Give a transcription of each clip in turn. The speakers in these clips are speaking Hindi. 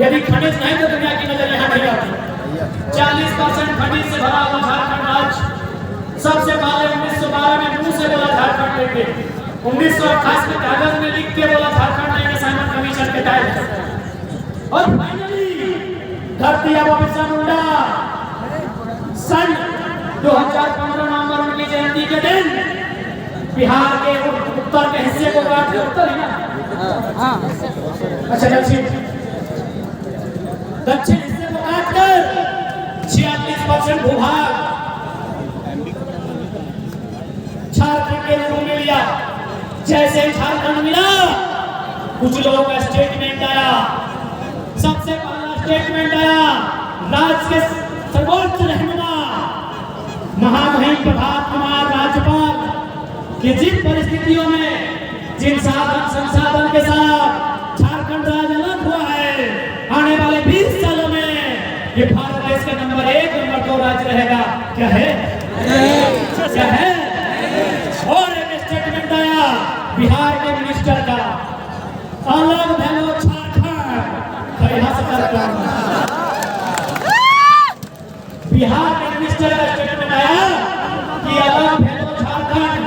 यदि खनिज नहीं तो दुनिया की नजर यहाँ नहीं आती। 40% खनिज से भरा हुआ झारखंड राज्य सबसे पहले 1912 में मुंह से बोला झारखंड लेंगे, 1928 में कागज में लिख के बोला झारखंड लेंगे साइमन कमीशन के तहत, और फाइनली धरती अब बिरसा मुंडा सन 2015 नवंबर उनकी जयंती के दिन बिहार के उत्तर के हिस्से को काट के उत्तर है ना, अच्छा दक्षिण हिस्से को काट कर 46% भूभाग झारखंड के रूप में लिया। जैसे झारखंड मिला कुछ लोगों का स्टेटमेंट आया, सबसे पहला स्टेटमेंट आया राज्य के सर्वोच्च रहनुमा महामहिम प्रभात कुमार राज्यपाल कि जिन परिस्थितियों में जिन साधन संसाधन के साथ झारखंड राज्य अलग हुआ है, आने वाले 20 सालों में ये भारत देश का नंबर 1 नंबर 2 राज्य रहेगा। क्या है? क्या है? और एक स्टेटमेंट आया बिहार के मिनिस्टर का, अलग भलो झारखंड बिहार के मिनिस्टर का स्टेटमेंट आया कि अलग भलो झारखंड,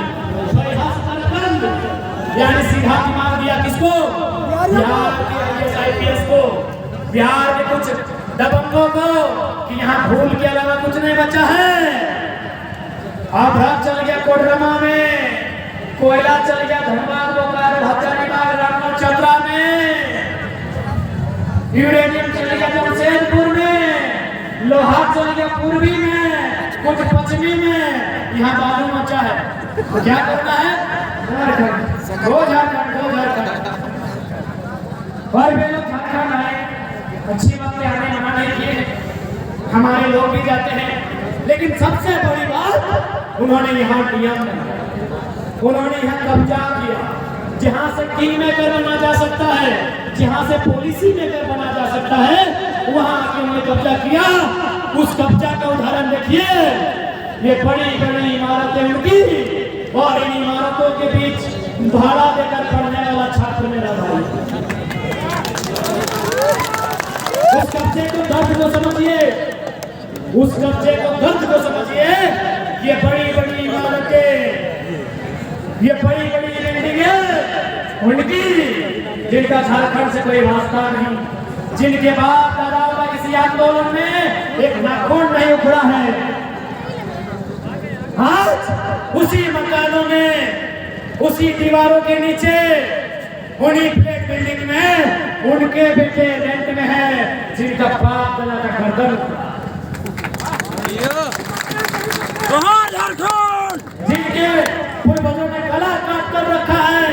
यानी सीधा दिमाग दिया किसको? बिहार के IAS को, बिहार के कुछ दबंगों को कि यहाँ भूल के अलावा कुछ नहीं बचा है। अब रात चल गया कोडरमा में, कोयला चल गया धनबाद बोकारो हजारीबाग रामगढ़ चतरा में, यूरेनियम चल गया जमशेदपुर में, लोहा चल गया पूर्वी में, कुछ पश्चिमी में, यहाँ बालू मचा है। तो क्या करना है? दो झारखंड और वे लोग झारखंड आए, अच्छी बात है, आने मना नहीं किए, हमारे लोग भी जाते हैं, लेकिन सबसे बड़ी बात उन्होंने यहाँ नियम बनाया, उन्होंने यहाँ कब्जा किया। जहाँ से किंग मेकर बना जा सकता है, जहाँ से पॉलिसी मेकर बना जा सकता है, वहाँ आके उन्होंने कब्जा किया। उस कब्जा का उदाहरण देखिए, ये बड़ी बड़ी इमारतें उनकी, और इन इमारतों के बीच भाड़ा देकर पढ़ने वाला छात्र मेरा भाई। उस कब्जे को दर्द को समझिए, उस कब्जे को दर्द को समझिए। ये बड़ी बड़ी इमारतें, ये बड़ी बड़ी बिल्डिंगें उनकी, जिनका झारखंड से कोई वास्ता नहीं, जिनके बाप दादाओं का किसी आंदोलन में एक नाखून नहीं उखड़ा है। आज उसी मकानों में, उसी दीवारों के नीचे, उन्हीं फ्लैट बिल्डिंग में उनके बेटे रेंट में है, जिनका बाप दादा का गर्दन जिनके पूर्वजों ने गला काट कर रखा है,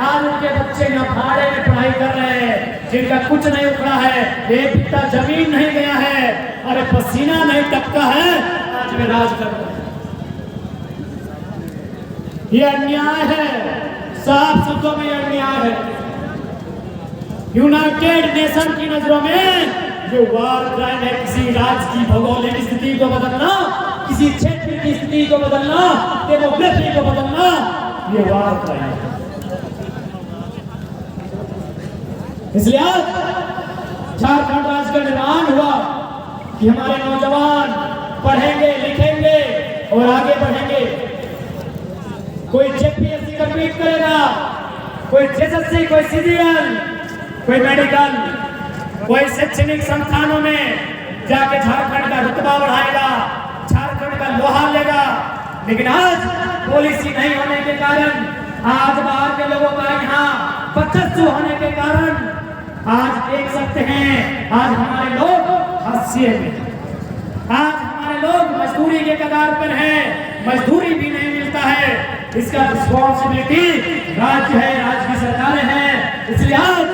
आज उनके बच्चे यहाँ भाड़े में पढ़ाई कर रहे हैं, जिनका कुछ नहीं उखड़ा है, एक बित्ता जमीन नहीं गया है, अरे पसीना नहीं टपका है, आज वे राज कर रहे हैं। ये अन्याय है, साफ शब्दों में अन्याय है। यूनाइटेड नेशन की नजरों में जो वार क्राइम है, किसी राज्य की भौगोलिक स्थिति को बदलना, किसी क्षेत्र की स्थिति को बदलना, डेमोग्राफी को बदलना, ये वार क्राइम है। इसलिए आज झारखंड राज्य का निर्माण हुआ कि हमारे नौजवान पढ़ेंगे, लिखेंगे और आगे बढ़ेंगे। कोई जेपीएससी कंप्लीट करेगा, कोई जेएसएससी, कोई सीजीएल, कोई मेडिकल, कोई शैक्षणिक संस्थानों में जाके झारखंड का रुतबा बढ़ाएगा, झारखंड का लोहा लेगा। लेकिन आज पॉलिसी नहीं होने के कारण, आज बाहर के लोगों का यहाँ वर्चस्व होने के कारण आज देख सकते हैं, आज हमारे लोग हाशिए में, आज हमारे लोग मजदूरी के कगार पर हैं, मजदूरी भी नहीं मिलता है। इसका रिस्पॉन्सिबिलिटी राज्य है, राज्य की सरकारें हैं। इसलिए आज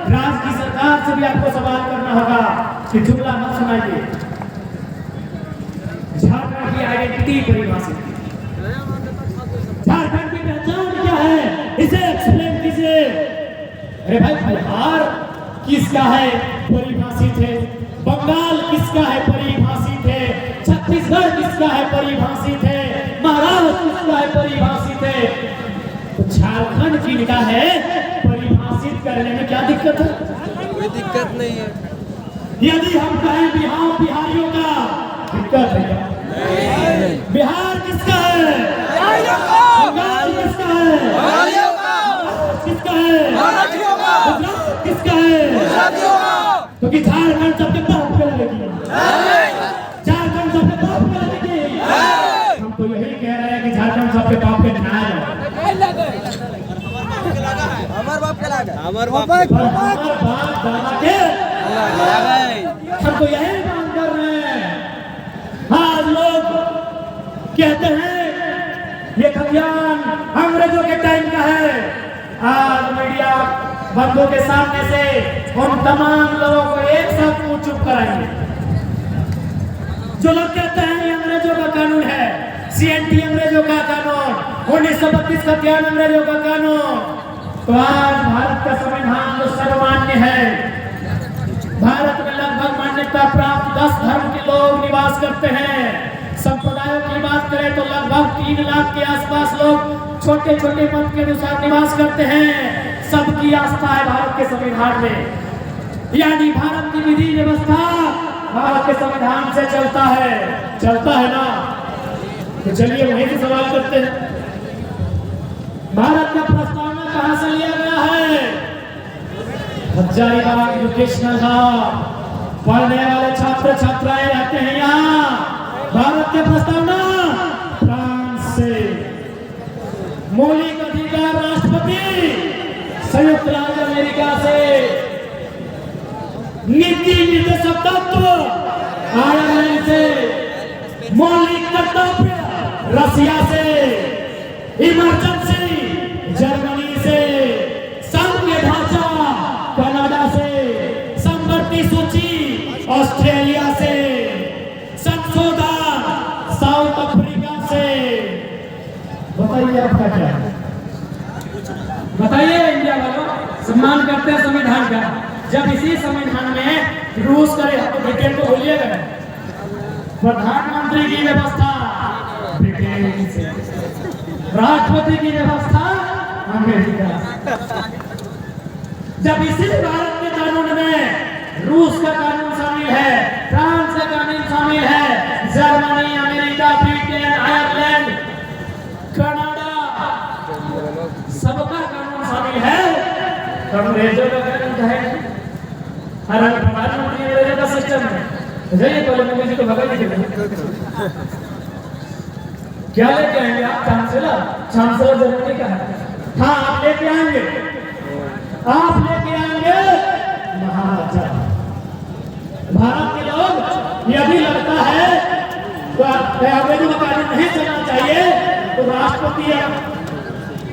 राज्य की सरकार से भी आपको सवाल करना होगा कि जुमला मत सुनाइए। झारखंड की आइडेंटिटी परिभाषित, झारखंड की पहचान क्या है, इसे एक्सप्लेन कीजिए। अरे भाई, बिहार किसका है? परिभाषित है। बंगाल किसका है? परिभाषित है। छत्तीसगढ़ किसका है? परिभाषित है। महाराष्ट्र किसका है? परिभाषित है। तो झारखंड किसका है? परिभाषित करने में क्या दिक्कत है? कोई दिक्कत नहीं है। यदि हम कहें बिहार बिहारियों का दिक्कत है क्या? बिहार किसका है? बंगाल किसका है? किसका है? गुजरात किसका है? तो कि झारखंड सबके बाप पे लगेगी, झारखंड सबके बाप पे लगेगी। हम तो यही कह रहे हैं कि झारखंड सबके बाप पे ना लगे, हमार बाप के लगा, हमार बाप दादा के हम तो यही मांग कर रहे हैं। आज लोग कहते हैं ये अभियान अंग्रेजों के टाइम का है। आज मीडिया बंधुओं के सामने से उन तमाम लोगों को एक साथ मुंह चुप कराएंगे जो लोग कहते हैं ये अंग्रेजों का कानून है, CNT अंग्रेजों का कानून, 1932 का ज्ञान अंग्रेजों का कानून। तो आज भारत का संविधान जो सर्वमान्य है, भारत में लगभग मान्यता प्राप्त 10 धर्म के लोग निवास करते हैं। संप्रदायों की बात करें तो लगभग 3 लाख के आसपास लोग छोटे छोटे मत के अनुसार निवास करते हैं। सबकी आस्था है भारत के संविधान में, यानी भारत की विधि व्यवस्था भारत के संविधान से चलता है ना। तो चलिए वहीं से सवाल करते हैं, भारत का प्रस्तावना कहां से लिया गया है? हजारीबाग एजुकेशनल हब, पढ़ने वाले छात्र छात्राएं रहते हैं यहाँ। भारत के प्रस्तावना फ्रांस से, मौलिक अधिकार राष्ट्रपति संयुक्त राज्य अमेरिका से, नीति निर्देशक तत्व आयरलैंड से, मौलिक कर्तव्य रसिया से, इमरजेंसी जर्मनी से, संघीय ढांचा कनाडा से, समवर्ती सूची ऑस्ट्रेलिया से, संशोधन साउथ अफ्रीका से। बताइए आपका क्या है? बताइए इंडिया वालों, सम्मान करते हैं संविधान का, जब इसी संविधान में रूस करे तो ब्रिटेन को भूलिएगा। प्रधानमंत्री की व्यवस्था ब्रिटेन से, राष्ट्रपति की व्यवस्था अमेरिका। जब इसी भारत के कानून में रूस का कानून शामिल है, फ्रांस का कानून शामिल है, Germany, America, Britain, Ireland, Canada, सबका कानून शामिल है, अंग्रेजों का कानून है। हर प्रधानमंत्री अंग्रेजों का सिस्टम है। जाइए पहले मोदी जी को भगाइए। क्या लेके आएंगे आप? चांसलर जर्मनी का है। हाँ, आप लेके आएंगे महाराजा। भारत के लोग यदि लगता है तो अंग्रेजों का कानून नहीं चलना चाहिए, तो राष्ट्रपति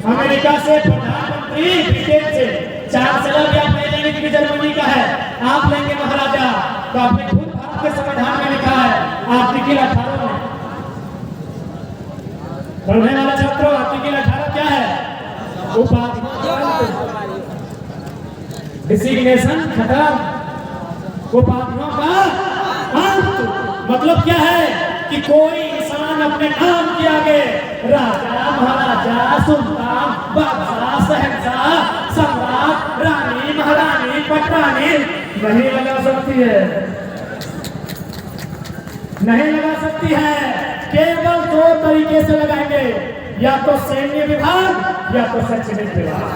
अमेरिका से, प्रधानमंत्री ब्रिटेन से, चांसलर भी आप ले लेंगे क्योंकि जर्मनी का है, आप लेंगे महाराजा। तो आपने खुद भारत के संविधान में लिखा है आर्टिकल 18 में। पढ़ने वाले छात्रों, आर्टिकल 18 क्या है? डिसिग्नेशन खत्म, उपाधियों का अंत। मतलब क्या है कि कोई इंसान अपने नाम के आगे राजा, महाराजा, सुल्तान, बादशाह, शहंशाह, सम्राट, रानी, महारानी, पटरानी नहीं लगा सकती है, नहीं लगा सकती है। केवल 2 तरीके से लगाएंगे, या तो सैन्य विभाग या तो शैक्षणिक विभाग,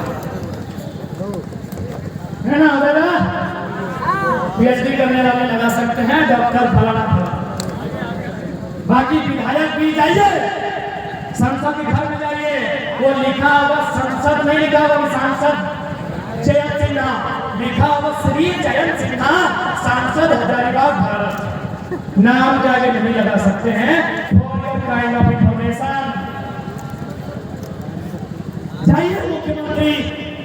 है ना दादा? PhD करने वाले लगा सकते हैं, डॉक्टर फलाना फलाना। बाकी विधायक भी जाइए, संसद के घर में जाइए, वो लिखा हुआ संसद नहीं लिखा हुआ सांसद जयंत सिन्हा, लिखा हुआ श्री जयंत सिन्हा सांसद हजारीबाग भारत। नाम के आगे नहीं लगा सकते हैं। Kind of information. जाइए मुख्यमंत्री,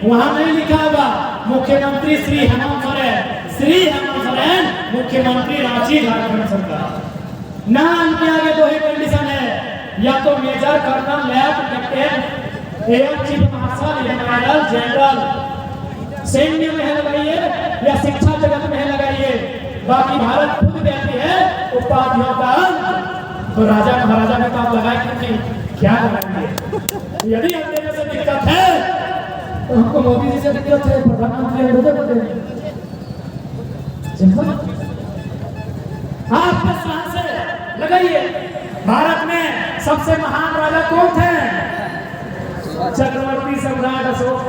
वहां नहीं लिखा होगा मुख्यमंत्री श्री हेमंत सोरेन, मुख्यमंत्री रांची झारखंड सरकार। नाम के आगे 2 ही कंडीशन है, या तो major, colonel, lieutenant, air chief marshal, admiral, general. सैन्य में है लगाइए या शिक्षा जगत में है लगाइए। बाकी भारत खुद कहती है उपाधियों का, तो राजा महाराजा में काम लगाए क्योंकि क्या लगाएंगे? यदि अंग्रेजों से दिक्कत है तो हमको मोदी जी से दिक्कत है, प्रधानमंत्री अंग्रेजों को देंगे। वापस वहां से लगाइए। भारत में सबसे महान राजा कौन थे? चक्रवर्ती सम्राट अशोक,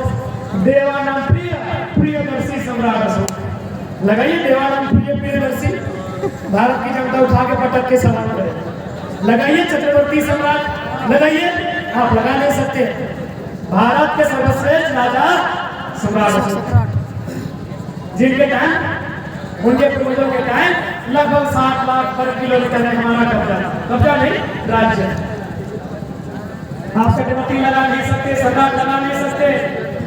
देवानंद प्रियदर्शी सम्राट अशोक। लगाइए देवानंद प्रियदर्शी। भारत की जनता उठा के पटक के सलाम करे। लगाइए चक्रवर्ती सम्राट, लगाइए। आप लगा नहीं सकते। भारत के सर्वश्रेष्ठ राजा सम्राट अशोक, जिनके टाइम, उनके पूर्वजों के टाइम लगभग 7 लाख वर्ग किलोमीटर में हमारा कब्जा नहीं, राज्य। आप चक्रवर्ती लगा नहीं सकते, सरदार लगा नहीं सकते।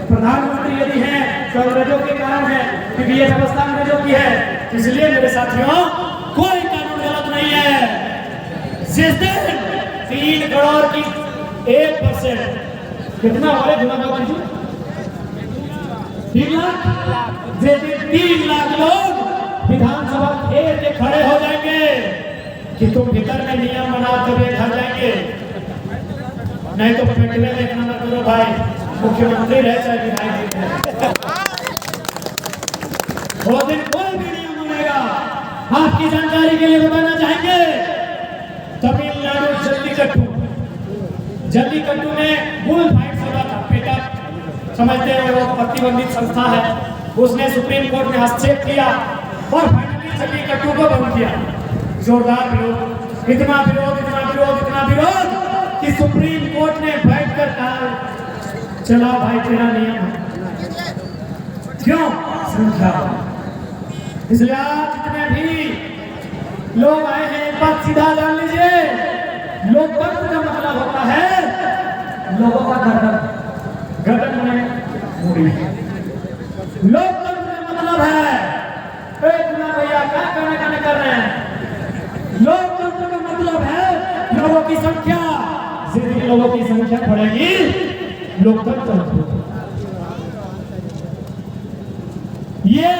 प्रधानमंत्री यदि हैं तो अंग्रेजों के कारण है, क्योंकि ये व्यवस्था अंग्रेजों की है। इसलिए मेरे साथियों, कोई कानून गलत नहीं है। जिस दिन 3 करोड़ की 1% कितना हो रहे गुना बाबा जी? 3 लाख। जिस दिन 3 लाख लोग विधानसभा घेर के खड़े हो जाएंगे कि तुम भीतर में नियम बनाते हुए घर जाएंगे, नहीं तो पेटने में एक नंबर करो भाई, मुख्यमंत्री रहे चाहे विधायक रहे, वो दिन कोई भी नहीं बनेगा। आपकी जानकारी के लिए बताना चाहेंगे, तमिलनाडु जल्लीकट्टू में बुल फाइट चला था। पेटा समझते हैं वो प्रतिबंधित संस्था है, उसने सुप्रीम कोर्ट में हस्तक्षेप किया और फाइनली जल्लीकट्टू को बंद किया। जोरदार विरोध, इतना विरोध कि सुप्रीम कोर्ट ने बैठ कर कहा, चला भाई तेरा नियम है। क्यों? संख्या। इसलिए आज जितने भी लोग आए हैं, एक बात सीधा जान लीजिए, लोकतंत्र का मतलब होता है लोगों का गर्दन में मुड़ी। लोकतंत्र का मतलब है, भैया क्या कर रहे हैं? लोकतंत्र का मतलब है लोगों की संख्या। जितनी लोगों की संख्या बढ़ेगी, लोकतंत्र। ये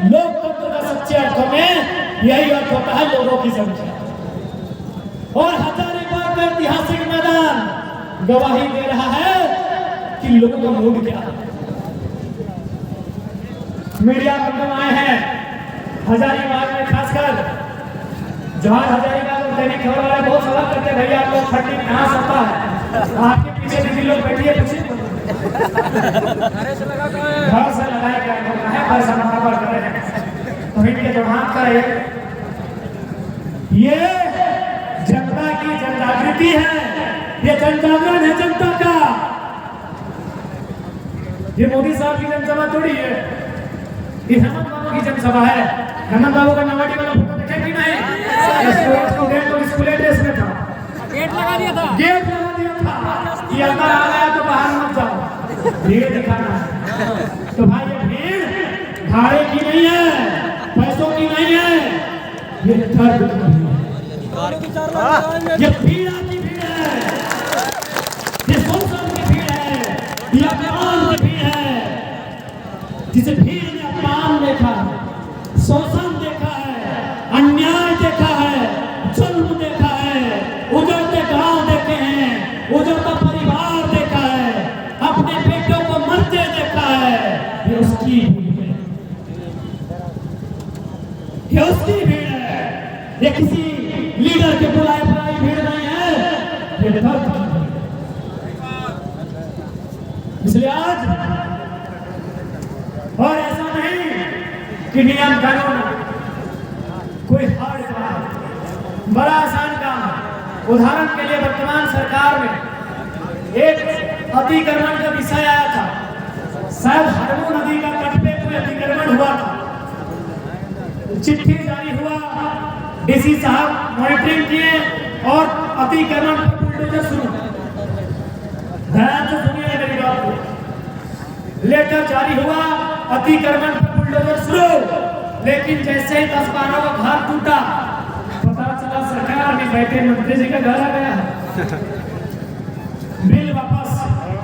लोकतंत्र का सच्चे अर्थों में यही अर्थ होता है, लोगों की संख्या। और हजारीबाग का ऐतिहासिक मैदान गवाही दे रहा है कि लोगों का मूड क्या है। मीडिया बंधु आए हैं हजारीबाग में, खासकर जवाहर हजारीबाग और दैनिक खबर वाले बहुत सवाल करते हैं, भैया आप लोग फंडिंग कहाँ से आता है? आपके पीछे दीदी लोग बैठिए, पूछिए घर से लगाए क्या है, पैसा बराबर कर रहे हैं। तो इनके जवाब का ये जनता की जनजागृति है, ये जनजागरण है जनता का। ये मोदी साहब की जनसभा थोड़ी है, ये हेमंत बाबू की जनसभा है। हेमंत बाबू का नवाटी वाला फोटो देखे कि नहीं? स्टूडेंट तो स्कूल ड्रेस में था, गेट लगा दिया था कि अंदर आ गया तो बाहर मत जाओ, भीड़ दिखाना है। तो भाई ये भीड़ भाड़े की नहीं है, पैसों की नहीं है, ये दर्द की है, ये पीड़ा की भीड़ है, ये शोषण की भीड़ है, ये अपमान की भीड़ है। जिसे भीड़ ने अपमान देखा है, शोषण देखा है, अन्याय देखा है, जुल्म देखा है, उजड़ते गांव देखे हैं, उजड़ता परिवार देखा है, अपने बेटों को मरते देखा है, ये उसकी भीड़ है, ये उसकी भीड़ है। ये किसी लीडर के बुलाए बुलाई भीड़ नहीं है, ये दर्द की भीड़ है। इसलिए आज और ऐसा नहीं कि नियम कानून कोई हार्ड काम, बड़ा आसान काम है। उदाहरण के लिए वर्तमान सरकार में एक अतिक्रमण का विषय आया था, शायद हरमू नदी का तट पे कोई अतिक्रमण हुआ था, चिट्ठी जारी हुआ, डीसी साहब मॉनिटरिंग किए और अतिक्रमण पर बुलडोजर शुरू। ध्यान से सुनिए मेरी बात को, लेटर जारी हुआ, अतिक्रमण पर बुलडोजर शुरू। लेकिन जैसे ही 10-12 का घर टूटा, पता चला सरकार में बैठे मंत्री जी का घर आ गया है, बिल वापस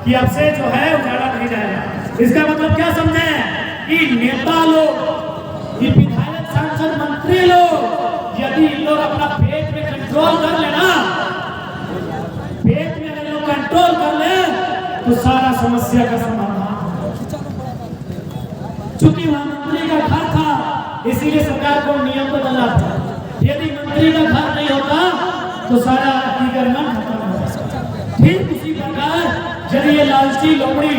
कि अब से जो है उजाड़ा नहीं जाएगा। इसका मतलब क्या समझे कि नेता लोग, ये विधायक, सांसद, मंत्री लोग, यदि इन लोग अपना पेट में कंट्रोल कर लेना, पेट में अगर लोग कंट्रोल कर ले तो सारा समस्या का समाधान। चूंकि वहां मंत्री का घर था, इसीलिए सरकार को नियम बदलना था। यदि मंत्री का घर नहीं होता तो सारा अतिक्रमण खत्म होता। ठीक उसी प्रकार यदि ये लालची लोमड़ी,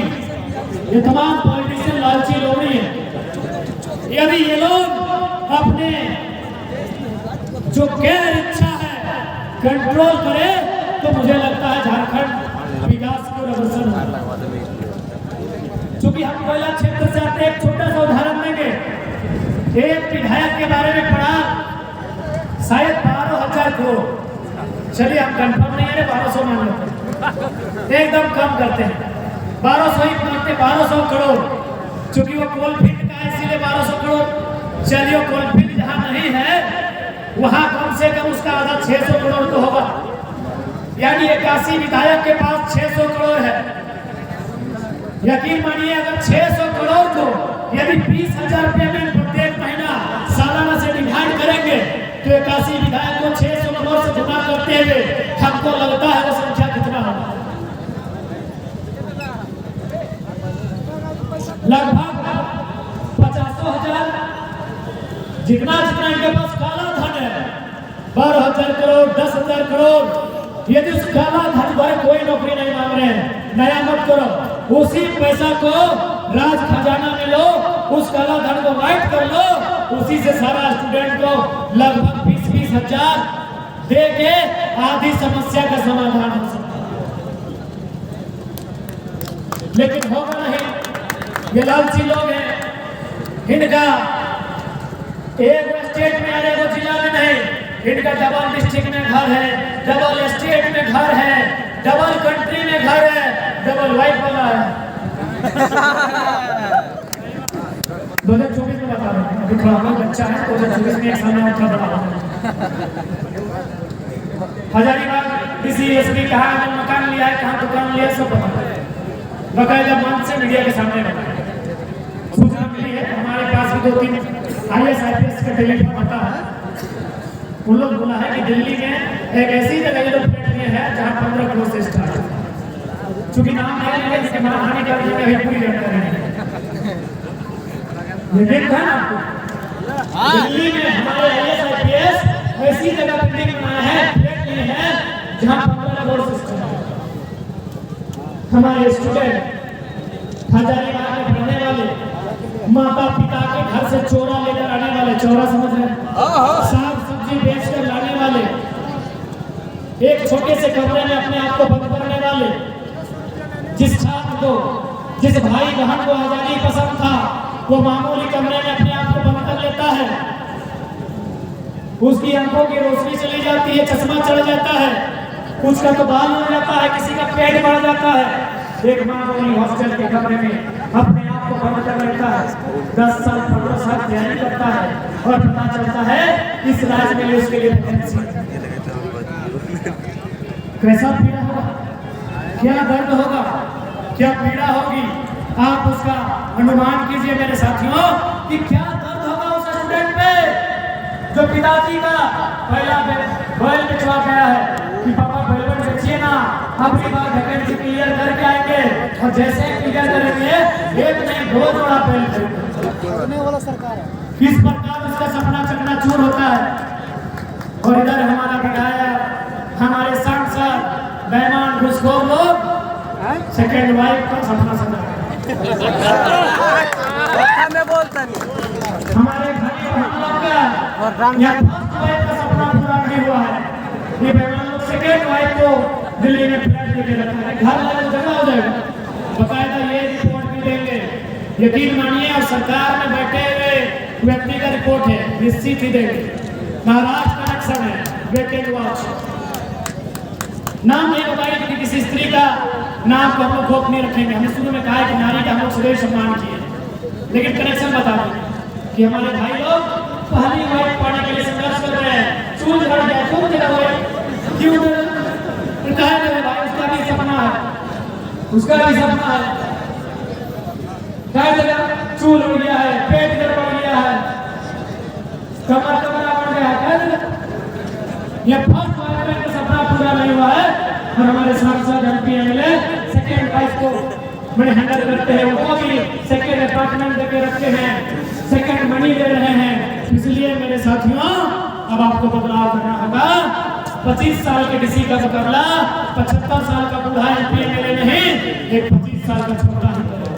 ये तमाम पॉलिटिशियन लालची लोमड़ी है, यदि ये लोग अपने जो गैर इच्छा है कंट्रोल करे तो मुझे लगता है झारखंड विकास को अग्रसर होगा। चूंकि हम कोयला क्षेत्र से आते एक छोटा सा उदाहरण देंगे। एक विधायक के बारे में पढ़ा, शायद 12,000 करोड़, चलिए हम कंफर्म नहीं है, 1200 मान लेते, एकदम कम करते हैं, 1200 ही मानते, 1200 करोड़, चूंकि वो कोलफील्ड का है इसीलिए 1200 करोड़। चलिए कोलफील्ड जहां नहीं है वहां कम से कम उसका आधा 600 करोड़ तो होगा, यानी 81 विधायक के पास 600 करोड़ है। यकीन मानिए अगर 600 करोड़ को यदि 20,000 रुपये में प्रत्येक महीना सालाना से डिवाइड करेंगे तो 81 विधायक को 600 करोड़ से गुना करते हुए हमको लगता है वो संख्या कितना होगा, लगभग 50,000, जितना जितना इनके पास काला धन है, 12,000 करोड़, 10,000 करोड़, यदि उस काला धन पर कोई नौकरी नहीं मांग रहे हैं, नया मत करो, उसी पैसा को राज खजाना में लो, उस काला धन को वाइट कर लो, उसी से सारा स्टूडेंट को लगभग 20-20 हजार दे के आधी समस्या का समाधान हो सकता है। लेकिन होगा नहीं, ये लालची लोग हैं, इनका एक स्टेट में अरे वो जिला में नहीं, इनका डबल डिस्ट्रिक्ट में घर है, डबल स्टेट में घर है, डबल कंट्री में घर है, डबल वाइफ वाला है। 2024 में बता रहे हैं, अभी थोड़ा बहुत बच्चा है, 2024 में एक साल में उठा बड़ा हजारीबाग किसी एसपी कहाँ मकान लिया है, कहाँ दुकान लिया है, सब बता है, बकायदा मंच से मीडिया के सामने बताया। सूचना मिली है, हमारे पास भी 2-3 IAS IPS का टेलीफोन आता है, उन लोग बोला है कि दिल्ली में एक ऐसी जगह जो फ्लैट में है जहाँ 15 करोड़ से स्टार्ट है। चूंकि नाम नहीं लेंगे इसके मानहानि कर देंगे, अभी पूरी जानकारी नहीं, ये देखा है आपको दिल्ली में हमारे IAS IPS ऐसी जगह बिल्डिंग बनाया है, फ्लैट में है जहाँ 15 करोड़ से स्टार्ट है। हमारे स्टूडेंट हजारीबाग में पढ़ने वाले माता पिता के घर से चोरा लेकर आने वाले, चोरा समझ रहे हैं, साग सब्जी बेचकर लाने वाले, एक छोटे से कमरे में अपने आप को बंद करने वाले, जिस छात्र को, जिस भाई बहन को आजादी पसंद था वो मामूली कमरे में अपने आप को बंद कर लेता है, उसकी आंखों की रोशनी चली जाती है, चश्मा चढ़ जाता है, उसका तो बाल हो जाता है, किसी का पेट बढ़ जाता है, एक मामूली हॉस्टल के कमरे में अपने आप को बंद कर लेता है, 10 साल 15 साल तैयारी करता है और पता चलता है इस राज्य में उसके लिए कैसा पीड़ा होगा, क्या दर्द होगा, क्या पीड़ा होगी, आप उसका अनुमान कीजिए मेरे साथियों कि क्या दर्द होगा उस स्टूडेंट पे जो पिताजी का पहला बैल बिचवा गया है कि पापा बैल बेचिए ना, अगली बार वैकेंसी क्लियर करके आएंगे, और जैसे क्लियर करेंगे एक नहीं 2 जोड़ा बैल खरीदने वाला सरकार है। किस प्रकार उसका सपना चकनाचूर होता है। और इधर हमारा विधायक, हमारे सांसद बेईमान घुसखोर लोग सेकेंड वाइफ का सपना सजा हमारे भाई हम लोग का फर्स्ट वाइफ का सपना पूरा नहीं हुआ है, ये बेईमान लोग सेकेंड वाइफ को दिल्ली में फ्लैट लेके रखा है, घर वाले जगह हो जाएगा, बकायदा ये रिपोर्ट भी देंगे, यकीन मानिए। और सरकार में बैठे हुए व्यक्ति का रिपोर्ट है, निश्चित ही देंगे। महाराष्ट्र कनेक्शन है, वेटेड वॉच, नाम नहीं बताइए कि किसी स्त्री का नाम को हम लोग गोपनीय नहीं रखेंगे, हमने शुरू में कहा है कि नारी का हम लोग सदैव सम्मान किए, लेकिन कनेक्शन बता दें कि हमारे भाई लोग पहली वाइफ पाने के लिए संघर्ष कर रहे हैं, चूल झड़ गया, खूब जगह हुए, क्यों कहा मेरे भाई उसका भी सपना है, उसका भी सपना है, कई जगह चूल हो गया है, पेट गड़बड़ गया है, कमर बढ़ गया है, कई जगह ये फर्स्ट वाइफ का सपना पूरा नहीं हुआ है। और हमारे सांसद MP MLA सेकेंड वाइफ को बड़े हैंडल करते हैं, उनको भी सेकेंड अपार्टमेंट देके रखते हैं, सेकेंड मनी दे रहे हैं। इसलिए मेरे साथियों अब आपको बदलाव करना होगा। 25 साल के किसी का मुकाबला 75 साल का बूढ़ा एमपी एमएलए नहीं, एक 25 साल का छोटा ही करेगा।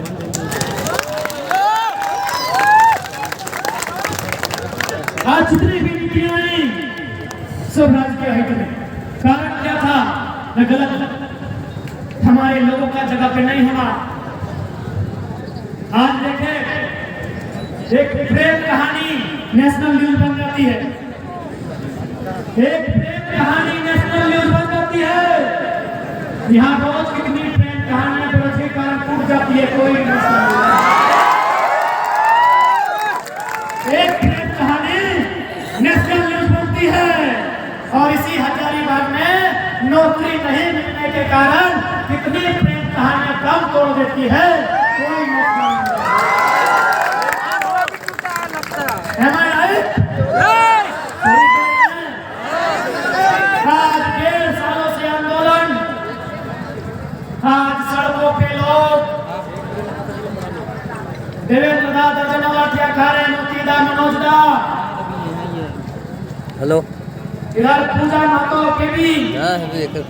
आज जितनी भी नीतियां आई सब राजकीय हित में। कारण क्या था? न गलत हमारे लोगों का जगह पे नहीं होना। आज देखें, एक प्रेम कहानी नेशनल न्यूज बन जाती है, एक प्रेम कहानी नेशनल न्यूज बन जाती है। यहाँ रोज कितनी प्रेम कहानियां बेरोजगारी के कारण टूट जाती है, कोई एक प्रेम कहानी नेशनल न्यूज बनती है। और इसी हजारीबाग में नौकरी नहीं मिलने के कारण कितनी प्रेम कहानियां कम तोड़ देती है, कोई आज 1.5 सालों से आंदोलन, आज सड़कों पे लोग देवेंद्र दा दर्जनों लाठियां खा रहे, मोतीदा मनोज दा, हेलो इधर पूजा माता के भी,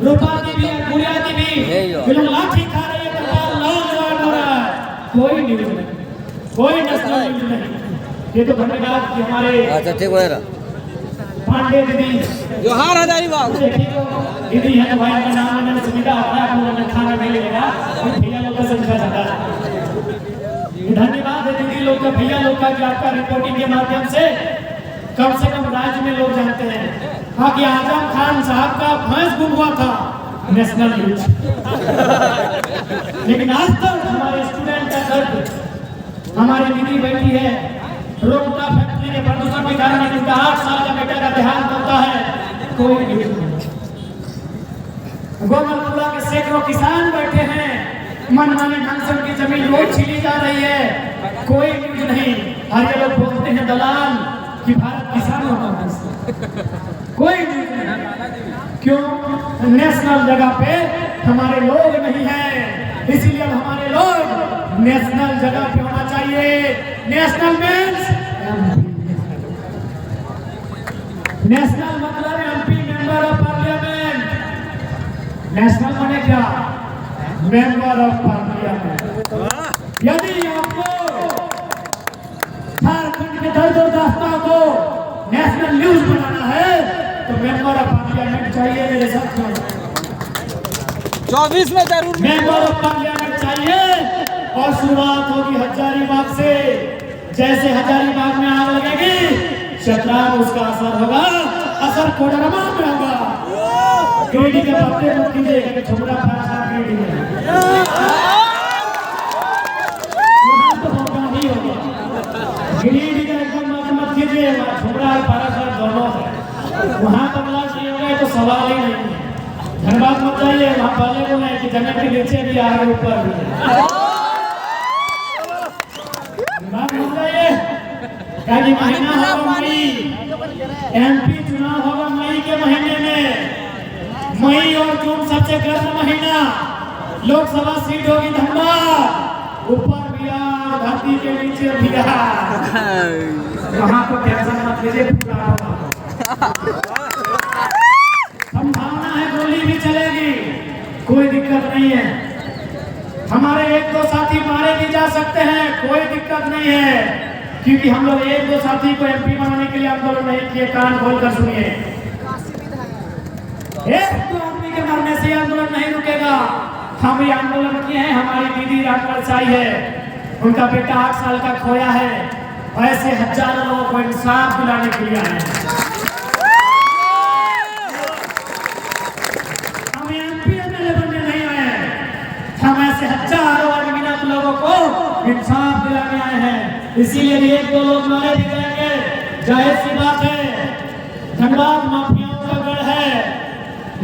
रूपा की भी, गुड़िया की भी लोग लाठी खा रहे हैं, लाल हो रहा है, कोई न्यूज नहीं, कोई नेशनल न्यूज नहीं। ये तो धन्यवाद कि हमारे अच्छा ठीक है पांडे दीदी जोहार हजारीबाग दीदी है, तो भाई का नाम लेने में सुविधा होता है, पूरा में खाना नहीं लगेगा, भैया लोग का समझा जाता है। धन्यवाद है दीदी लोग का, भैया लोग का, कि आपका रिपोर्टिंग के माध्यम से कम राज्य में लोग जानते हैं। हाँ कि आजम खान साहब का भैंस गुम हुआ था, नेशनल न्यूज। लेकिन आज तक हमारे स्टूडेंट का दर्द, हमारी दीदी बैठी है रोहता फैक्ट्री के प्रदूषण के कारण उनका 8 साल का बेटा का देहांत होता है, कोई न्यूज नहीं। गोमलपुरा के सैकड़ों किसान बैठे हैं, मनमाने ढंग से उनकी जमीन रोज छीनी जा रही है, कोई न्यूज नहीं। और ये लोग बोलते हैं दलाल कि भारत किसानों का देश है, कोई न्यूज नहीं। क्यों? नेशनल जगह पे हमारे लोग नहीं हैं, इसीलिए अब हमारे लोग नेशनल जगह पे होना चाहिए। नेशनल मीन्स नेशनल मतलब MP member of parliament. National माने क्या? Member of parliament. यदि आपको झारखंड के दर्द और दास्तां को नेशनल न्यूज बनाना है तो मेंबर ऑफ पार्लियामेंट चाहिए मेरे साथियों। 24 में जरूर मेंबर ऑफ पार्लियामेंट चाहिए। और शुरुआत होगी हजारीबाग से। जैसे हजारीबाग में आग लगेगी, चतरा में उसका असर होगा, असर कोडरमा में होगा। गिरिडीह के पत्ते मत कीजिएगा कि छोटा फैसला गिरिडीह में तो होगा ही होगा। गिरिडीह का एकदम मत कीजिए, छोटा और पारासार दोनों है, वहाँ बदलाव नहीं होगा तो सवाल ही नहीं है। धनबाद मत जाइए, वहाँ पहले बोले कि जमीन के नीचे भी आ रहे, ऊपर भी है। महीना होगा मई, एमपी चुनाव होगा मई के महीने में। मई और जून सबसे गर्म महीना। लोकसभा सीट होगी धनबाद, ऊपर भी आ, धरती के नीचे भी आ। वहाँ तो टेंशन मत लीजिए, संभावना है गोली भी चलेगी, कोई दिक्कत नहीं है। हमारे 1-2 साथी मारे भी जा सकते हैं, कोई दिक्कत नहीं है, क्योंकि हम लोग 1-2 साथी को एमपी बनाने के लिए आंदोलन नहीं किए। कान खोलकर सुनिए, 1-2 आदमी के मरने से आंदोलन नहीं रुकेगा। हम ये आंदोलन किए हैं, हमारी दीदी राजपरसाई है, उनका बेटा 8 साल का खोया है। ऐसे हजारों लोगों को इंसाफ दिलाने के लिए आए हैं। हम एमपी एमएलए बनने नहीं आए हैं, हम ऐसे हजारों अनगिनत लोगों को इंसाफ दिलाने आए हैं। इसीलिए 1-2 लोग मारे भी जाएंगे, जाहिर सी बात है। धनबाद माफियाओं का गढ़ है,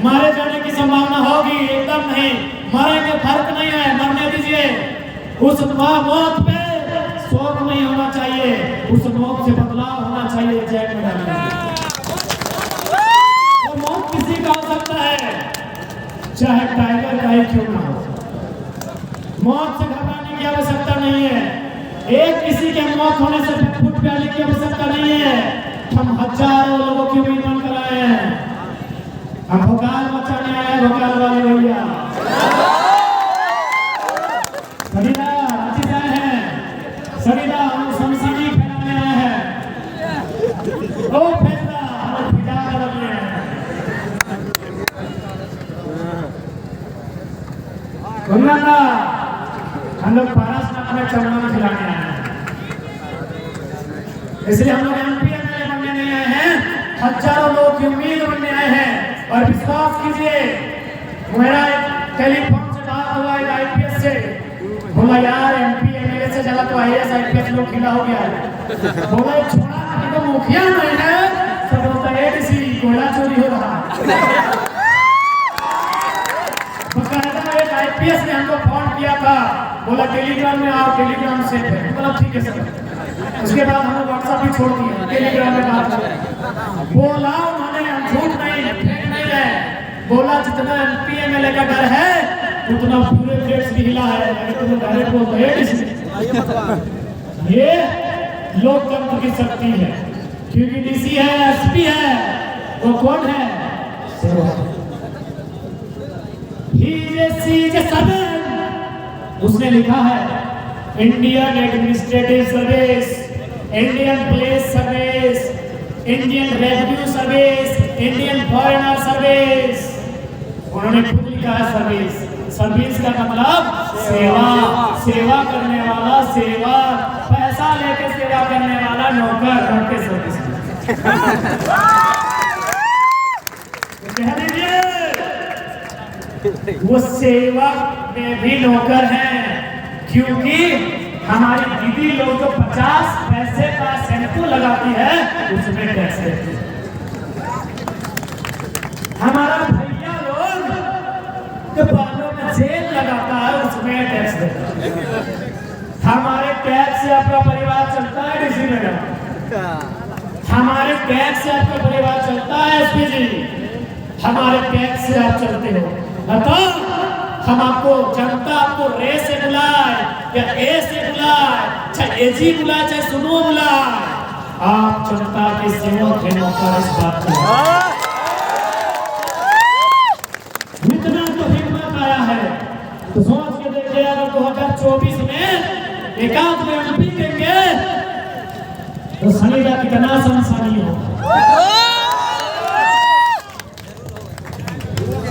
मारे जाने की संभावना होगी, एकदम नहीं मारेंगे, फर्क नहीं है, मरने दीजिए। उस मौत पे शोक नहीं होना चाहिए, उस मौत से बदलाव होना चाहिए। जय मैडम, वो मौत किसी का हो सकता है, चाहे टाइगर का ही क्यों ना हो। मौत से घबराने की आवश्यकता नहीं है। एक किसी के मौत होने से फुट प्याले की आवश्यकता नहीं है। हम हजारों लोगों की उम्मीद बनकर आए हैं। हम भोकाल मचाने आए हैं, भोकाल वाले भैया सरिदा रांची से आए हैं। सरिदा हम सनसनी फैलाने आए हैं। ओ फैसला हम फिजा करने आए हैं। गंगा हम लोग पारस में अपने चरणों में खिलाने आए हैं। इसलिए हम लोग एमपी एमएलए बनने नहीं आए हैं, हजारों लोग की उम्मीद बनने आए हैं। और विश्वास कीजिए, मेरा टेलीफोन से बात हुआ है आईपीएस से, बोला यार एमपी एमएलए से ज्यादा तो आईएएस आईपीएस लोग खिला हो गया है। बोला छोड़ा कि तो मुखिया नहीं है, सब बोलता है किसी कोयला चोरी हो रहा है। एक आईपीएस ने हमको फोन किया था, बोला टेलीग्राम में आओ, टेलीग्राम से बोला ठीक है सर। उसके बाद हमने व्हाट्सएप भी छोड़ दिया, टेलीग्राम में बात कर बोला उन्होंने, हम झूठ नहीं रहे, बोला जितना एमपी एमएलए का डर है उतना पूरे देश भी हिला है। तुम डायरेक्ट बोलते हैं ये लोकतंत्र की शक्ति है, क्योंकि डीसी है, एसपी है, वो कौन है? उसने लिखा है Indian administrative service, Indian police service, Indian revenue service, Indian foreigner service. उन्होंने खुद लिखा है सर्विस। सर्विस का मतलब सेवा, सेवा करने वाला, सेवा पैसा लेके सेवा करने वाला नौकर, करके सर्विस। कह दीजिए वो सेवा में भी नौकर हैं, क्योंकि हमारी दीदी लोग जो 50 पैसे का शैम्पू लगाती है उसमें टैक्स देती है। हमारा भैया लोग जो बालों में जेल लगाता है उसमें टैक्स देता है। हमारे टैक्स से आपका परिवार चलता है डीसी मैडम, हमारे टैक्स से आपका परिवार चलता है एसपी जी, हमारे टैक्स से आप चलते हो। बताओ हम आपको, जनता आपको रे से बुलाए या ए से बुलाए, चाहे एजी बुलाए चाहे सुनो बुलाए, आप जनता के सेवक हैं नौकर। इस बात को इतना तो हिम्मत आया है तो सोच के देखिए, अगर 2024 में एकाध में एमपी देंगे तो सनीदा कितना सनसनी हो,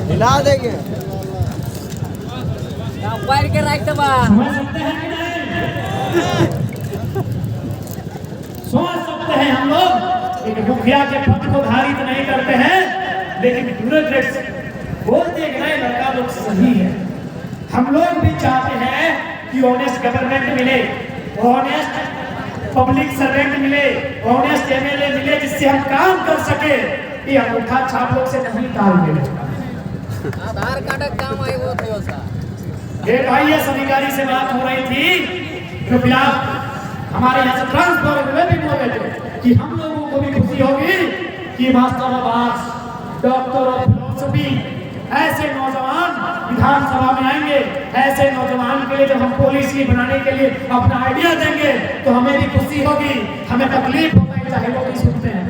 हिला देंगे। पैर के राइट दबा समझ सकते हैं कि नहीं? सोच सकते हैं हम लोग एक मुखिया के पद को धारित नहीं करते हैं, लेकिन ब्यूरोक्रेट्स बोलते हैं नहीं लड़का लोग सही है। हम लोग भी चाहते हैं कि ऑनेस्ट गवर्नमेंट मिले, ऑनेस्ट पब्लिक सर्वेंट मिले, ऑनेस्ट एमएलए मिले, जिससे हम काम कर सके। ये अंगूठा छाप लोग से नहीं टाल मिले। आधार कार्ड का काम आए वो थे उसका। एक आईएएस अधिकारी से बात हो रही थी जो बिलाप हमारे यहाँ से ट्रांसफर हुए भी बोल रहे थे कि हम लोगों को भी खुशी होगी कि master of arts, doctor of philosophy, ऐसे नौजवान विधानसभा में आएंगे। ऐसे नौजवान के लिए जब हम पॉलिसी बनाने के लिए अपना आइडिया देंगे तो हमें भी खुशी होगी, हमें तकलीफ होता है, चाहे वो भी सुनते हैं।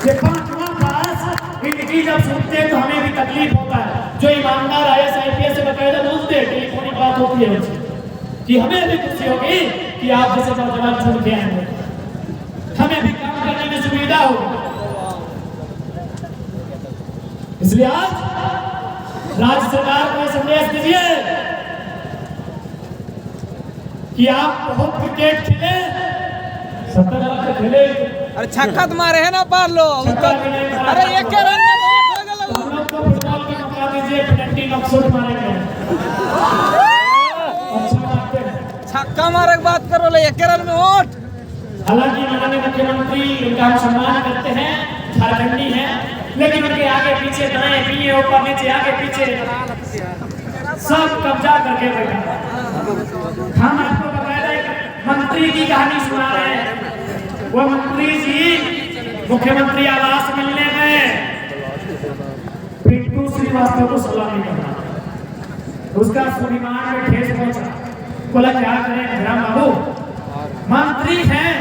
ये पांचवा पास इनकी जब सुनते हैं तो हमें भी तकलीफ होता है। जो ईमानदार आईएएस आईपीएस से बकायदा बोलते हैं, टेलीफोनिक बात होती है उनसे कि हमें भी खुशी होगी कि आप जैसे नौजवान चुन के आएंगे, हमें भी काम करने में सुविधा होगी। इसलिए आज राज्य सरकार को संदेश दीजिए कि आप बहुत क्रिकेट खेले, 70 लाख खेले, अरे छक्का तो मारे है ना पार लो। अरे एक के रन में बहुत हो गया। हम लोग को फुटबॉल की मौका दीजिए, पेनल्टी नॉकआउट मारेंगे। अच्छा मारते हैं, छक्का मारे की बात करो ले, एक के रन में वोट। हालांकि माननीय मुख्यमंत्री, उनका हम सम्मान करते हैं, झारखंडी हैं, लेकिन उनके आगे पीछे दाएं बाएं ऊपर नीचे आगे पीछे सब कब्जा करके बैठा। हम आपको बकायदा एक मंत्री की कहानी सुना रहे हैं। वो मंत्री जी मुख्यमंत्री आवास मिलने में पिंटू श्रीवास्तव को सलामी करना, उसका सुविमान में ठेस पहुंचा। बोला क्या करें ग्राम बाबू, मंत्री हैं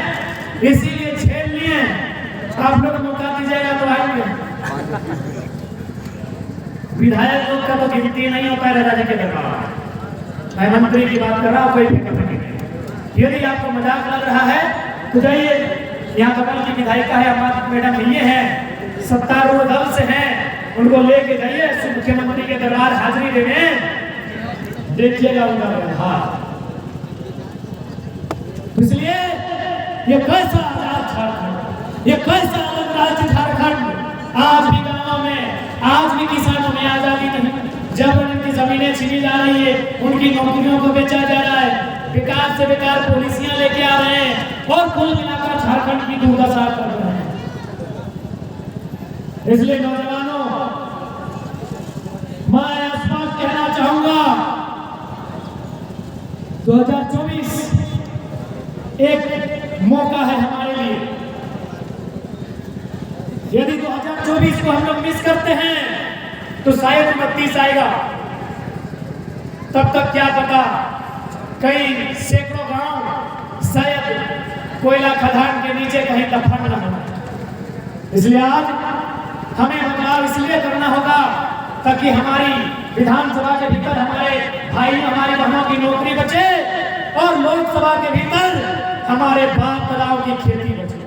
इसीलिए झेल लिए। आप लोग मौका दीजिएगा तो आएंगे। विधायक लोग का तो गिनती नहीं होता है राजा जी के दरबार। मैं मंत्री की बात कर रहा हूँ, कोई फिक्र नहीं। यदि आपको मजाक लग रहा है तो जाइए, यहाँ बगल की विधायिका है अम्मा मैडम, ये है सत्तारूढ़ दल से हैं, उनको लेके जाइए मुख्यमंत्री के दरबार हाजिरी देने, देखिएगा उनका व्यवहार। इसलिए ये कैसा आजाद झारखंड, ये कैसा अलग राज्य झारखंड। आज भी गाँव में, आज भी किसानों में आजादी नहीं। जब उनकी जमीनें छीनी जा रही है, उनकी नौकरियों को बेचा जा रहा है, बेकार से बेकार पॉलिसियां लेके आ रहे हैं और कुल मिलाकर झारखंड की दुर्दशा कर रहे हैं। इसलिए नौजवानों, मैं स्पष्ट कहना चाहूंगा, 2024 एक मौका है हमारे लिए। यदि 2024 को हम लोग मिस करते हैं तो शायद 29 आएगा। तब तक क्या पता कई सैकड़ों गांव शायद कोयला खदान के नीचे कहीं दफन न हो। इसलिए आज हमें बदलाव इसलिए करना होगा ताकि हमारी विधानसभा के भीतर हमारे भाई हमारी बहनों की नौकरी बचे और लोकसभा के भीतर हमारे बाप दादाओं की खेती बचे।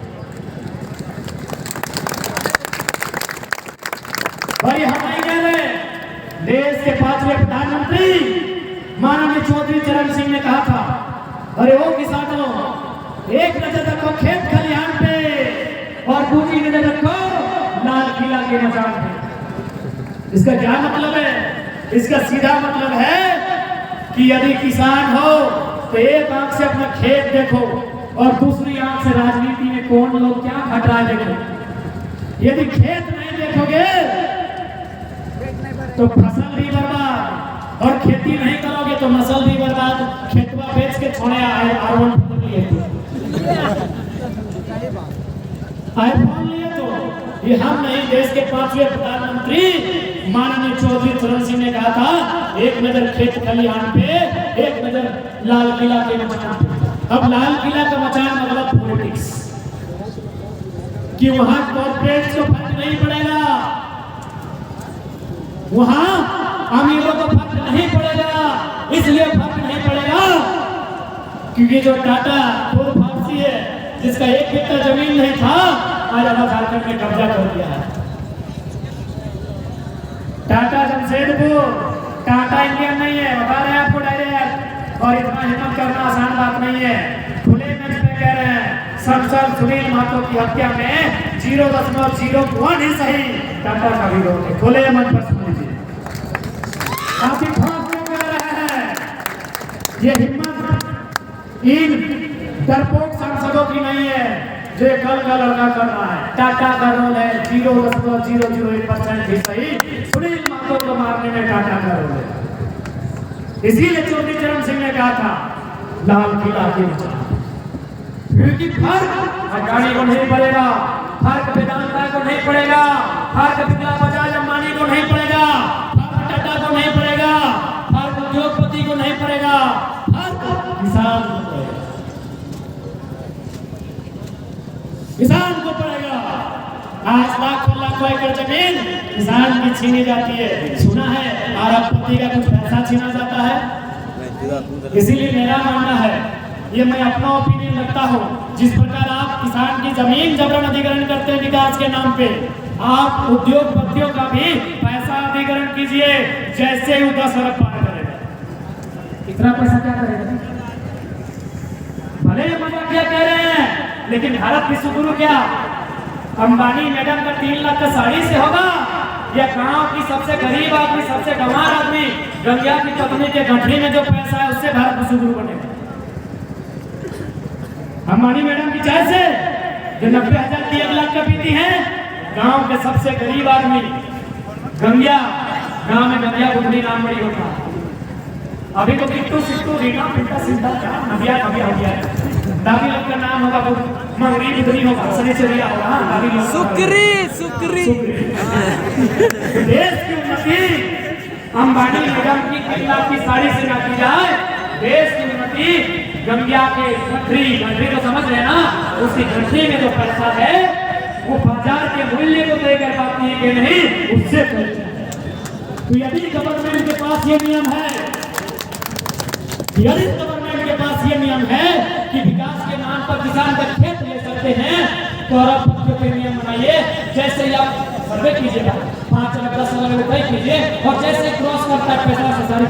और ये हम नहीं कह रहे, देश के 5वें प्रधानमंत्री माननीय चौधरी चरण सिंह ने कहा था, अरे ओ किसानों, एक नजर रखो खेत खलिहान पे और दूसरी नजर रखो लाल किला के मचान पे। इसका क्या मतलब है? इसका सीधा मतलब है कि यदि किसान हो तो एक आंख से अपना खेत देखो और दूसरी आंख से राजनीति में कौन लोग क्या घट रहा है देखो। यदि खेत नहीं देखोगे तो फसल भी बर्बाद और खेती नहीं करोगे तो नस्ल भी बर्बाद। खेतवा बेच के छोड़े आईफोन लिए तो ये हम नहीं, देश के 5वें प्रधानमंत्री माननीय चौधरी चरण सिंह ने कहा था, एक नजर खेत खलिहान पे, एक नजर लाल किला के मचान पे। अब लाल किला का मचान मतलब पॉलिटिक्स, कि वहां कॉर्पोरेट्स को फर्क नहीं पड़ेगा, वहां अमीरों को फर्क नहीं पड़ेगा। इसलिए फर्क नहीं पड़ेगा क्योंकि जो टाटा खुद फारसी है, जिसका एक बित्ता जमीन नहीं था, आज झारखंड में कब्जा कर दिया है। टाटा जमशेदपुर, टाटा इंडियन नहीं है, बता रहे हैं आपको डायरेक्ट। और इतना हिम्मत करना आसान बात नहीं है। खुले मंच पे कह रहे हैं, सांसद सुनील महतो की हत्या में 0.01 ही सही टाटा का भी रोल है। खुले मंच पर सुन लीजिए, काफी फांस में कह रहे हैं। ये हिम्मत इन डरपोक सांसदों की नहीं है जो कल का लड़का कर रहा है। टाटा का रोल है 0.001% ही सही सुनील महतो को मारने में टाटा का रोल है। इसीलिए चौधरी चरण सिंह ने कहा था लाल किला के मचान, क्योंकि फर्क अडानी को नहीं पड़ेगा, फर्क वेदांता को नहीं पड़ेगा, फर्क बिरला बजाज अंबानी को नहीं पड़ेगा, फर्क टाटा को नहीं पड़ेगा, फर्क उद्योगपति को नहीं पड़ेगा, फर्क किसान को पड़ेगा। किसान को पड़ेगा। आज लाखों एकड़ जमीन किसान की छीनी जाती है। सुना है अरबपति का कुछ पैसा छीना जाता है। इसीलिए मेरा मानना है, ये मैं अपना ओपिनियन रखता हूँ, जिस प्रकार आप किसान की जमीन जबरन अधिग्रहण करते हैं विकास के नाम पे, आप उद्योगपतियों का भी पैसा अधिग्रहण कीजिए। जैसे ही 10 अरब पार करेगा, इतना पैसा क्या करेगा? भले मजाक क्या कह रहे हैं, लेकिन भारत विश्वगुरु क्या अंबानी मैडम का 3 लाख का साड़ी से होगा, या गांव की सबसे गरीब आदमी, सबसे गंवार आदमी गंगा की पत्नी के गठरी में जो पैसा है उससे भारत विश्वगुरु बनेगा? अंबानी मैडम की चाय से जो 90,000 की 1 लाख का पीती है, गांव के सबसे गरीब आदमी गंगा, गांव में गंगा बुद्धि नाम बड़ी होता है। अभी तो किट्टू सिट्टू रीना पिंटा सिंधा क्या नदिया कभी हो गया है। दादी लोग का नाम होगा मंगरी बुद्धि होगा, शनिचरिया होगा, दादी लोग सुक्री सुक्री। देश की उन्नति अंबानी मैडम की 3 लाख की साड़ी से ना की जाए, देश की उन्नति गंगा के गठरी तो समझ रहे ना, उसी घंटे में जो पैसा है वो बाजार के मूल्य को तय कर पाती है कि नहीं, उससे तो यदि गवर्नमेंट के पास ये नियम है, यदि गवर्नमेंट के पास ये नियम है कि विकास के नाम पर किसान का खेत ले सकते हैं, तो आप पे नियम बनाइए। जैसे ही आप सर्वे कीजिएगा 5 लाख 10 लाख रुपए कीजिए और जैसे क्रॉस करता है पैसा से सारी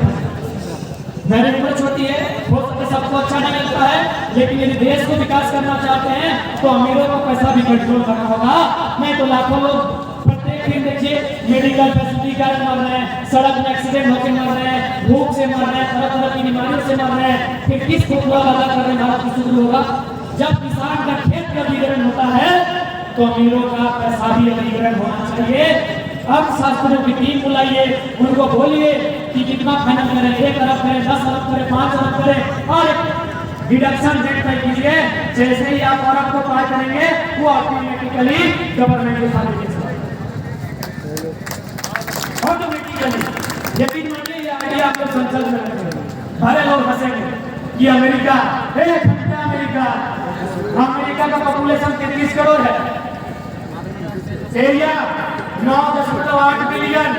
मेरी उम्र छोटी है, हो सकता है सबको अच्छा नहीं लगता है, लेकिन यदि देश को विकास करना चाहते हैं तो अमीरों को पैसा भी कंट्रोल करना होगा। नहीं तो लाखों लोग प्रत्येक दिन देखिए मेडिकल फैसिलिटी कार्ड मर रहे हैं, सड़क में एक्सीडेंट होकर मर रहे हैं, भूख से मर रहे हैं, तरह तरह की बीमारियों से मर रहे हैं। फिर किस को पूरा वादा कर रहे हैं भारत की शुरू होगा? जब किसान का खेत का अधिग्रहण होता है तो अमीरों का पैसा भी अधिग्रहण होना चाहिए। अब शास्त्रियों की टीम बुलाइए, उनको बोलिए कि कितना फाइनल करें, 1 अरब करें, 10 अरब करें, 5 अरब करें और डिडक्शन रेट तय कीजिए। जैसे ही आप अरब को पार करेंगे वो ऑटोमेटिकली गवर्नमेंट के खाते में ऑटोमेटिकली। यकीन मानिए ये आइडिया आप लोग संसद में रखेंगे, सारे लोग हंसेंगे कि अमेरिका, अमेरिका का पॉपुलेशन 33 करोड़ है, एरिया 9.8 बिलियन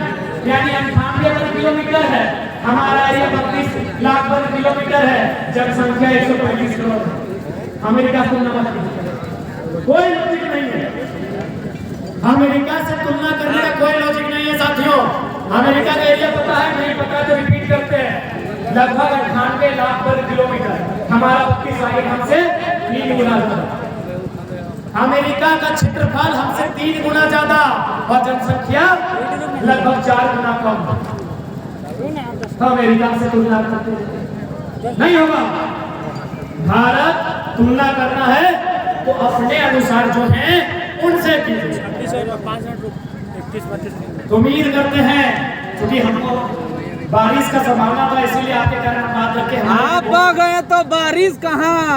यानी 98 वर्ग किलोमीटर है, हमारा एरिया 32 लाख वर्ग किलोमीटर है, जनसंख्या 135 करोड़ है। अमेरिका से तुलना मत कीजिए, कोई लॉजिक नहीं है। अमेरिका से तुलना करने का कोई लॉजिक नहीं है साथियों। अमेरिका का एरिया पता है, नहीं पता तो रिपीट करते हैं, लगभग 98 लाख वर्ग किलोमीटर, हमारा 32 लाख हमसे 3 गुना ज्यादा। अमेरिका का क्षेत्रफल हमसे 3 गुना ज्यादा और जनसंख्या लगभग 4 गुना कम। अमेरिका से तुलना करते नहीं होगा। भारत तुलना करना है तो अपने अनुसार जो है उनसे कीजिए। तो उम्मीद करते हैं क्योंकि हमको बारिश का संभावना था, इसीलिए आपके कारण बात करके आप आ गए तो बारिश कहाँ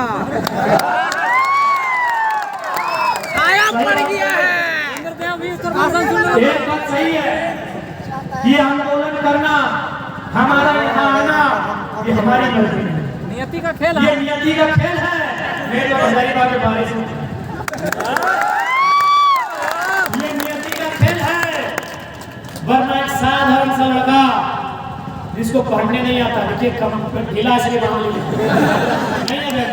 पड़ गया है। एक बात सही है, ये आंदोलन करना, हमारा यहाँ आना, ये हमारी गलती है, नियति का खेल ये नियति का खेल है। मैं तो गरीबा के बारिश में ये नियति का खेल है। वरना एक साधारण सा लड़का जिसको पढ़ने नहीं आता, देखिए कम ढीला इसलिए बांध नहीं है,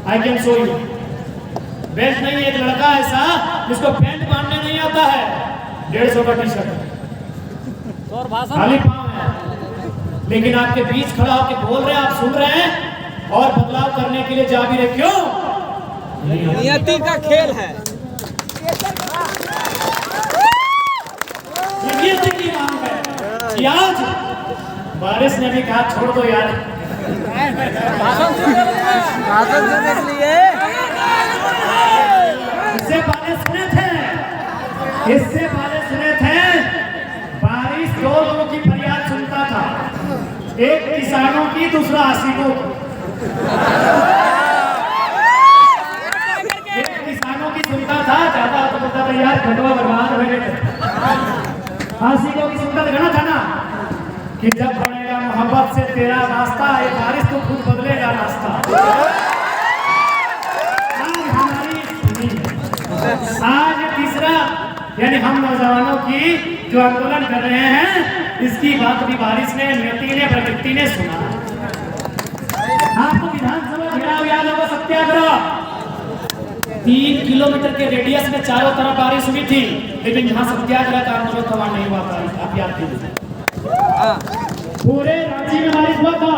I can show you belt नहीं है। एक लड़का ऐसा जिसको पैंट बांधने नहीं आता है, 150 का टी शर्ट और भाषण खाली पाँव है, लेकिन आपके बीच खड़ा होकर बोल रहे हैं, आप सुन रहे हैं और बदलाव करने के लिए जा भी रहे। क्यों? नियति का खेल है। नियति की मांग है कि आज बारिश ने भी कहा छोड़ दो यार, भाषण सुनने के लिए इससे पहले सुने थे बारिश 2 लोगों की फरियाद सुनता था, एक किसानों की, दूसरा आशिकों की। एक किसानों की सुनता था, ज्यादा तो पता था यार घटवा बर्बाद हो गए। आशिकों की सुनता था ना कि जब बनेगा मोहब्बत से तेरा रास्ता, ये बारिश तो खुद बदलेगा रास्ता। आज तीसरा यानी हम नौजवानों की जो आंदोलन कर रहे हैं, इसकी बात भी बारिश ने, नियति ने, प्रकृति ने सुना। आपको विधानसभा घेराव याद होगा, सत्याग्रह 3 किलोमीटर के रेडियस में चारों तरफ बारिश हुई थी, लेकिन जहां सत्याग्रह का आंदोलन था वहां नहीं हुआ बारिश। आप याद कीजिए, पूरे रांची में बारिश हुआ था,